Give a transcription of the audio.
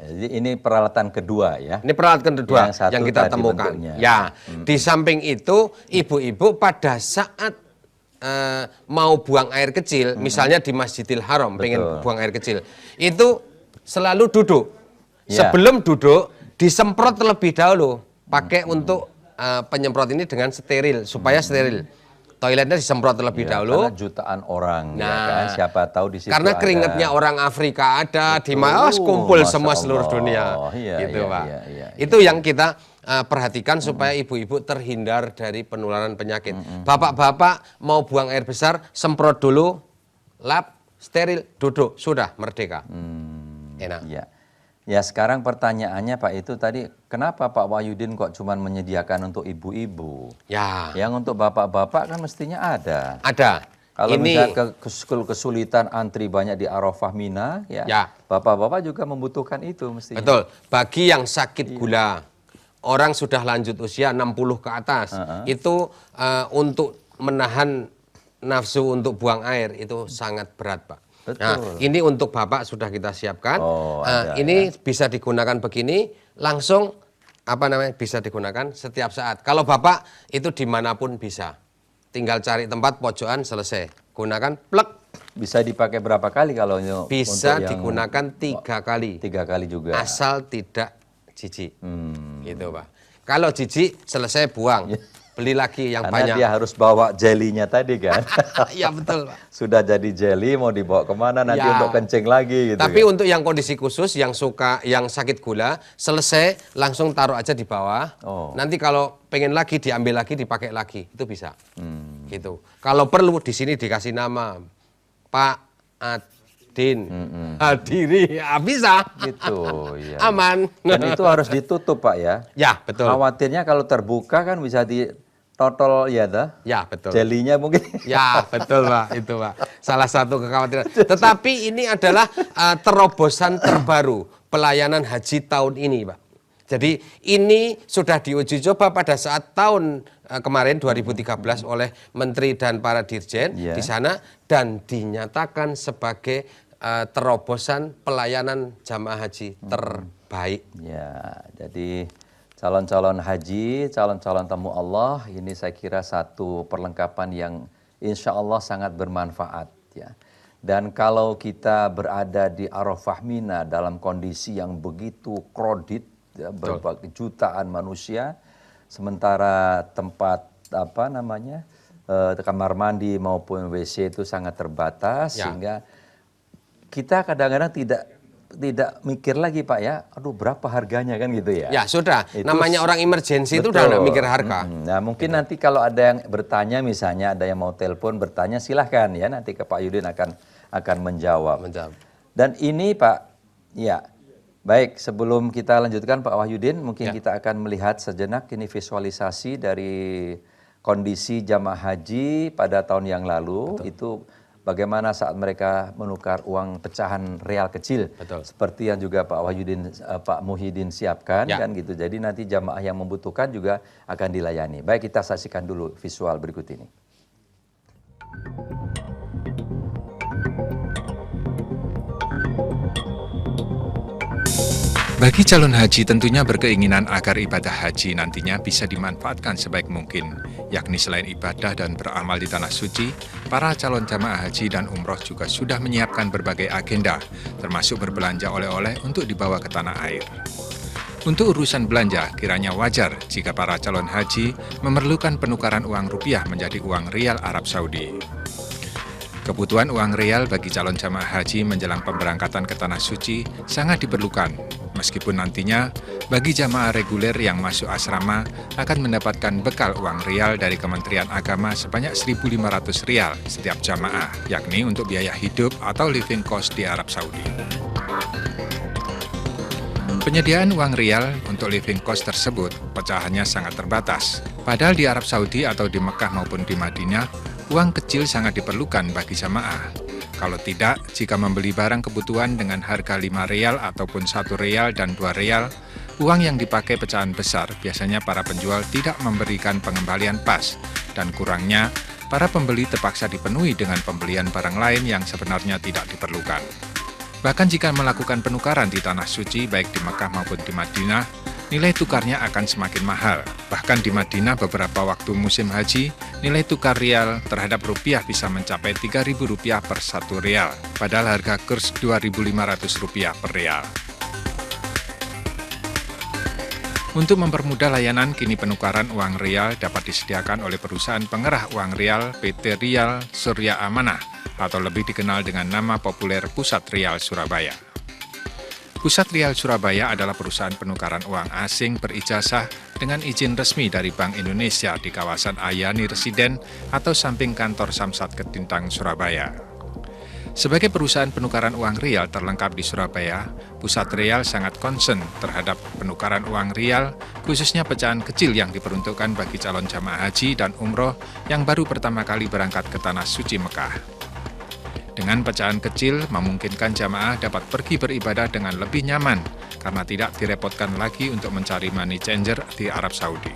Jadi ini peralatan kedua ya. Ini peralatan kedua yang kita temukan. Bentuknya. Ya, di samping itu ibu-ibu pada saat mau buang air kecil, misalnya di Masjidil Haram, pengen buang air kecil, itu selalu duduk. Sebelum duduk disemprot terlebih dahulu, pakai untuk penyemprot ini dengan steril supaya steril. Toiletnya disemprot terlebih dahulu. Karena jutaan orang, ya kan? Siapa tahu di situ karena keringatnya orang Afrika ada di Mas kumpul semua seluruh dunia, gitu Pak. Itu yang kita perhatikan supaya ibu-ibu terhindar dari penularan penyakit. Bapak-bapak mau buang air besar, semprot dulu, lap, steril, duduk, sudah merdeka. Enak. Ya sekarang pertanyaannya Pak itu tadi, kenapa Pak Wahyudin kok cuma menyediakan untuk ibu-ibu? Ya. Yang untuk bapak-bapak kan mestinya ada. Ada. Kalau misalnya kesulitan antri banyak di Arafah Mina, ya bapak-bapak juga membutuhkan itu mestinya. Betul. Bagi yang sakit gula, orang sudah lanjut usia 60 ke atas, itu untuk menahan nafsu untuk buang air itu sangat berat Pak. Nah, ini untuk Bapak sudah kita siapkan. Ini bisa digunakan begini, langsung bisa digunakan setiap saat. Kalau Bapak itu dimanapun bisa, tinggal cari tempat pojokan selesai. Gunakan plek. Bisa dipakai berapa kali kalau bisa digunakan 3 kali. 3 kali juga. Asal tidak jijik. Gitu Pak. Kalau jijik selesai buang. Beli lagi yang karena banyak. Dia harus bawa jelinya tadi kan. Iya betul Pak. Sudah jadi jeli mau dibawa kemana nanti untuk kencing lagi gitu. Tapi untuk yang kondisi khusus, yang sakit gula, selesai langsung taruh aja di bawah. Nanti kalau pengen lagi diambil lagi, dipakai lagi, itu bisa. Gitu. Kalau perlu di sini dikasih nama Pak Adin, hadiri, bisa. Gitu, ya. Aman. Dan itu harus ditutup Pak ya. Ya betul. Khawatirnya kalau terbuka kan bisa ditotol ya dah. Ya betul. Jelinya mungkin. Ya betul Pak, itu Pak. Salah satu kekhawatiran. Tetapi ini adalah terobosan terbaru pelayanan haji tahun ini Pak. Jadi ini sudah diuji coba pada saat tahun kemarin 2013 oleh Menteri dan para Dirjen di sana dan dinyatakan sebagai terobosan pelayanan jamaah haji terbaik. Ya, jadi calon-calon haji, calon-calon tamu Allah, ini saya kira satu perlengkapan yang insya Allah sangat bermanfaat ya. Dan kalau kita berada di Arafah Mina dalam kondisi yang begitu krodit, ya, berbagai jutaan manusia, sementara tempat kamar mandi maupun WC itu sangat terbatas, sehingga kita kadang-kadang tidak mikir lagi Pak ya, aduh berapa harganya kan gitu ya. Ya sudah, namanya orang emergensi itu udah nggak mikir harga. Nah mungkin nanti kalau ada yang bertanya, misalnya ada yang mau telepon bertanya, silahkan ya, nanti ke Pak Yudin akan menjawab. Dan ini Pak, ya baik, sebelum kita lanjutkan Pak Wahyudin, mungkin kita akan melihat sejenak ini visualisasi dari kondisi jamaah haji pada tahun yang lalu. Itu bagaimana saat mereka menukar uang pecahan real kecil, seperti yang juga Pak Wahyudin, Pak Muhyiddin siapkan kan gitu. Jadi nanti jamaah yang membutuhkan juga akan dilayani. Baik, kita saksikan dulu visual berikut ini. Bagi calon haji tentunya berkeinginan agar ibadah haji nantinya bisa dimanfaatkan sebaik mungkin, yakni selain ibadah dan beramal di tanah suci, para calon jamaah haji dan umroh juga sudah menyiapkan berbagai agenda, termasuk berbelanja oleh-oleh untuk dibawa ke tanah air. Untuk urusan belanja, kiranya wajar jika para calon haji memerlukan penukaran uang rupiah menjadi uang rial Arab Saudi. Kebutuhan uang rial bagi calon jamaah haji menjelang pemberangkatan ke tanah suci sangat diperlukan, meskipun nantinya bagi jamaah reguler yang masuk asrama akan mendapatkan bekal uang rial dari Kementerian Agama sebanyak 1.500 rial setiap jamaah, yakni untuk biaya hidup atau living cost di Arab Saudi. Penyediaan uang rial untuk living cost tersebut pecahannya sangat terbatas. Padahal di Arab Saudi atau di Mekah maupun di Madinah, uang kecil sangat diperlukan bagi jamaah. Kalau tidak, jika membeli barang kebutuhan dengan harga 5 rial ataupun 1 rial dan 2 rial, uang yang dipakai pecahan besar biasanya para penjual tidak memberikan pengembalian pas, dan kurangnya, para pembeli terpaksa dipenuhi dengan pembelian barang lain yang sebenarnya tidak diperlukan. Bahkan jika melakukan penukaran di Tanah Suci, baik di Mekah maupun di Madinah, nilai tukarnya akan semakin mahal. Bahkan di Madinah beberapa waktu musim haji, nilai tukar rial terhadap rupiah bisa mencapai Rp3.000 per 1 rial, padahal harga kurs Rp2.500 per rial. Untuk mempermudah layanan, kini penukaran uang rial dapat disediakan oleh perusahaan pengerah uang rial PT Rial Surya Amanah, atau lebih dikenal dengan nama populer Pusat Rial Surabaya. Pusat Rial Surabaya adalah perusahaan penukaran uang asing berijazah dengan izin resmi dari Bank Indonesia di kawasan Ayani Residen atau samping kantor Samsat Ketintang, Surabaya. Sebagai perusahaan penukaran uang rial terlengkap di Surabaya, Pusat Rial sangat concern terhadap penukaran uang rial, khususnya pecahan kecil yang diperuntukkan bagi calon jamaah haji dan umroh yang baru pertama kali berangkat ke Tanah Suci Mekah. Dengan pecahan kecil, memungkinkan jamaah dapat pergi beribadah dengan lebih nyaman karena tidak direpotkan lagi untuk mencari money changer di Arab Saudi.